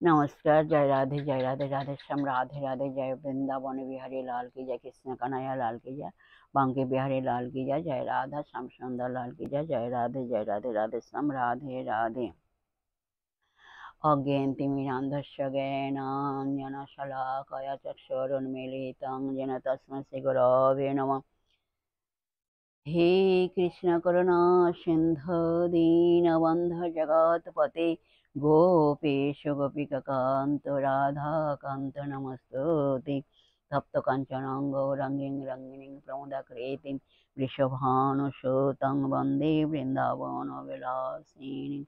नमस्कार। जय राधे जय राधे राधे श्याम राधे राधे। जय वृंदावन बिहारी लाल की जय, कृष्ण कन्हैया लाल की जय, बांके बिहारी लाल की जय, जय राधा श्याम सुंदर लाल की जय। जय राधे राधे श्याम राधे राधे। अज्ञानतिमिरान्धस्य ज्ञानाञ्जनशलाकया चक्षुरुन्मीलितं येन तस्मै श्रीगुरवे नमः। हे कृष्ण करुणा सिन्धु दीनबन्धु जगत्पते गोपेश गोपिकान्त राधाकान्त नमस्तुते। तप्त काञ्चनं गौरङ्गीं रङ्गिणीं प्रमोदाकृतिं वृषभानुसुतं वन्दे বৃন্দাবনবিলাসিনী।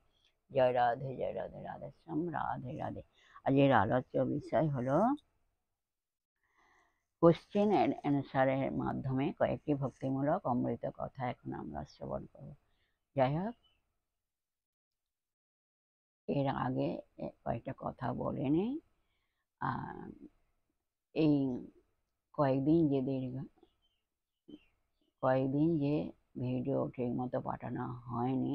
জয় রাধে রাধে শ্যাম রাধে রাধে। আজকের আলোচ্য বিষয় হলো কোশ্চেন এন্ড অ্যান্সারের মাধ্যমে কয়েকটি ভক্তিমূলক অমৃত কথা এখন আমরা শ্রবণ করব। যাই হোক, এর আগে কয়েকটা কথা বলে নেই। এই কয়েকদিন যে ভিডিও ঠিক মতো পাঠানো হয়নি,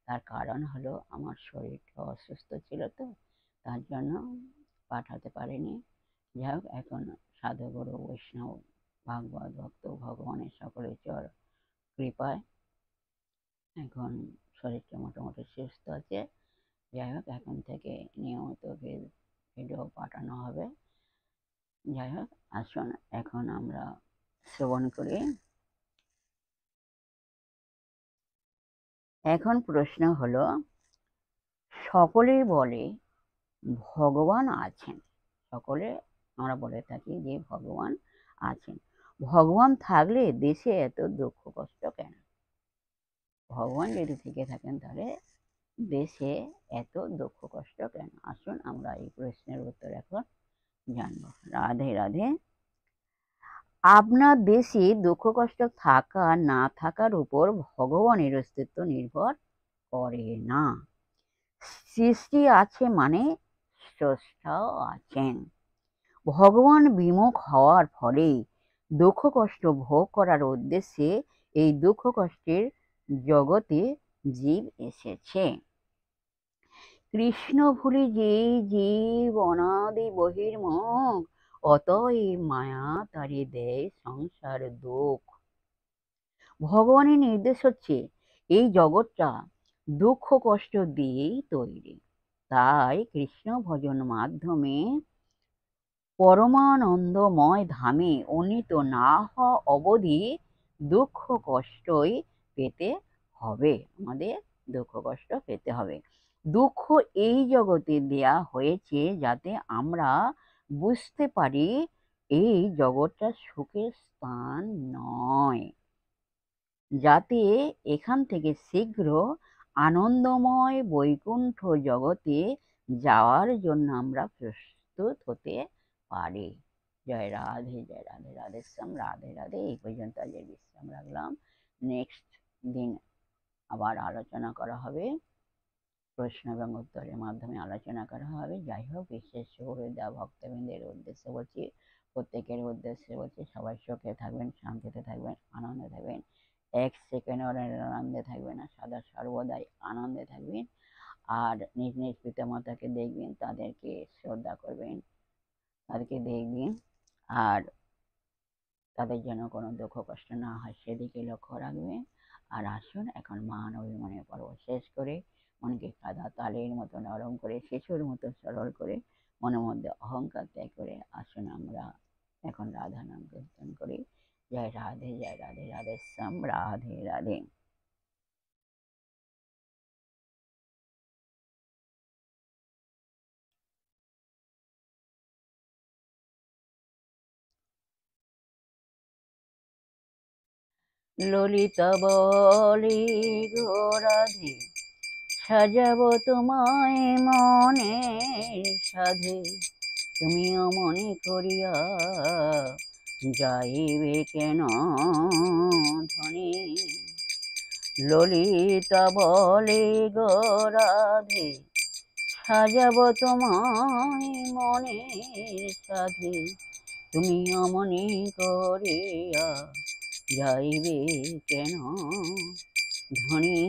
তার কারণ হলো আমার শরীরটা অসুস্থ ছিল, তো তার জন্য পাঠাতে পারিনি। যাই হোক, এখন সাধুগুরু বৈষ্ণব ভাগবত ভক্ত ভগবানের সকলের কৃপায় এখন শরীরটা মোটামুটি সুস্থ আছে। যাই হোক, এখন থেকে নিয়মিত ভিডিও পাঠানো হবে। যাই হোক, আসুন এখন আমরা শ্রবণ করি। এখন প্রশ্ন হলো, সকলেই বলে ভগবান আছেন। সকলে আমরা বলে থাকি যে ভগবান আছেন। ভগবান থাকলে দেশে এত দুঃখ কষ্ট কেন? ভগবান যদি থেকে থাকেন তাহলে দেশে এত দুঃখ কষ্ট কেন? আসুন আমরা এই প্রশ্নের উত্তর এখন জানব। রাধে রাধে। আপনার দেশে দুঃখ কষ্ট থাকা না থাকার উপর ভগবানের অস্তিত্ব নির্ভর করে না। সৃষ্টি আছে মানে স্রষ্টাও আছেন। ভগবান বিমুখ হওয়ার ফলে দুঃখ কষ্ট ভোগ করার উদ্দেশ্যে এই দুঃখ কষ্টের জগতে জীব এসেছে। কৃষ্ণ ভুলি যে জীব অনাদি বহির্মুখ, অতএব মায়া তারে দেয় সংসার দুঃখ। ভগবানের নির্দেশ হচ্ছে এই জগৎটা দুঃখ কষ্ট দিয়েই তৈরি। তাই কৃষ্ণ ভজন মাধ্যমে পরমানন্দময় ধামে উন্নীত না হওয়া অবধি দুঃখ কষ্টই পেতে হবে। আমাদের দুঃখ কষ্ট পেতে হবে। দুঃখ এই জগতে দেয়া হয়েছে যাতে আমরা বুঝতে পারি এই জগৎটা সুখের স্থান নয়, যাতে এখান থেকে শীঘ্র আনন্দময় বৈকুণ্ঠ জগতে যাওয়ার জন্য আমরা প্রস্তুত হতে পারি। জয় রাধে রাধে শ্যাম রাধে রাধে। এই পর্যন্ত আজকে বিশ্রাম রাখলাম। নেক্সট দিন আবার আলোচনা করা হবে, প্রশ্ন এবং উত্তরের মাধ্যমে আলোচনা করা হবে। যাই হোক, বিশেষ সুহৃদা ভক্তবৃন্দের উদ্দেশ্যে বলছি, প্রত্যেকের উদ্দেশ্যে বলছি, সবাই সুখে থাকবেন, শান্তিতে থাকবেন, আনন্দে থাকবেন। এক সেকেন্ড আনন্দে থাকবেন না, সদা সর্বদাই আনন্দে থাকবেন। আর নিজ নিজ পিতামাতাকে দেখবেন, তাদেরকে শ্রদ্ধা করবেন, তাদেরকে দেখবেন, আর তাদের যেন কোনো দুঃখ কষ্ট না হয় সেদিকে লক্ষ্য রাখবেন। আর আসুন এখন মান অভিমানের পর্ব শেষ করে মনকে কাদা তালের মতো নরম করে, শিশুর মতো সরল করে, মনের মধ্যে অহংকার ত্যাগ করে আসুন আমরা এখন রাধা নাম কীর্তন করি। জয় রাধে রাধে শ্যাম রাধে রাধে। ললিতা বলে গো রাধে, সাজাবো তোমায় মনের সাধে, তুমি অমনি করিয়া যাইবে কেন ধনী। ললিতা বলে গো রাধে, সাজাবো তোমায় মনের সাধে, তুমি অমনি করিয়া যাইবে কেন ধনী।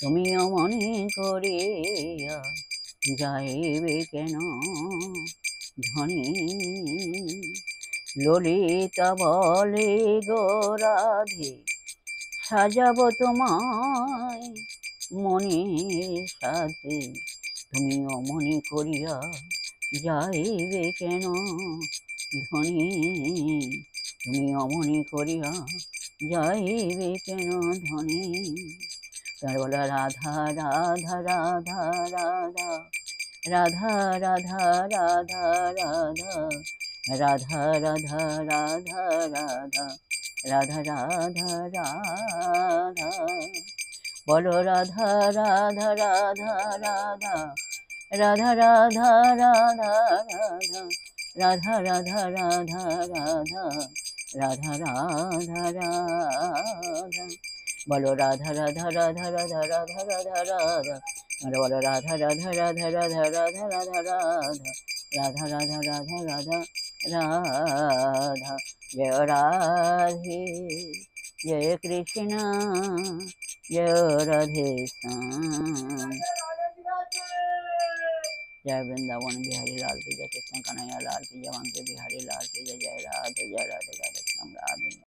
তুমি অমনি করিয়া যাইবে কেন ধনী। ললিতা বলে গো রাধে, সাজাবো তোমায় মনের সাধে, তুমি অমনি করিয়া যাইবে কেন ধনী। তুমি অমনি করিয়া যাইবে কেন ধনী। তার বলা রাধা রাধা রাধা রাধা, রাধা রাধা রাধা রাধা, রাধা রাধা রাধা রাধা, রাধা রাধা রাধা। বলো রাধা রাধা রাধা রাধা, রাধা রাধা রাধা রাধা, রাধা রাধা রাধা রাধা, রাধা রাধা রাধা। বলো রাধা রাধা রাধা রাধা রাধা রাধা রাধা, বলো রাধা রাধা রাধা রাধা রাধা রাধা রাধা, রাধা রাধা রাধা রাধা। জয় রাধে जय कृष्ण जय राधे श्याम। जय वृंदावन बिहारी लाल की जय, कृष्ण कन्हैया लाल की जय, वंदे बिहारी लाल की जय। जय राधे राधे श्याम राधे।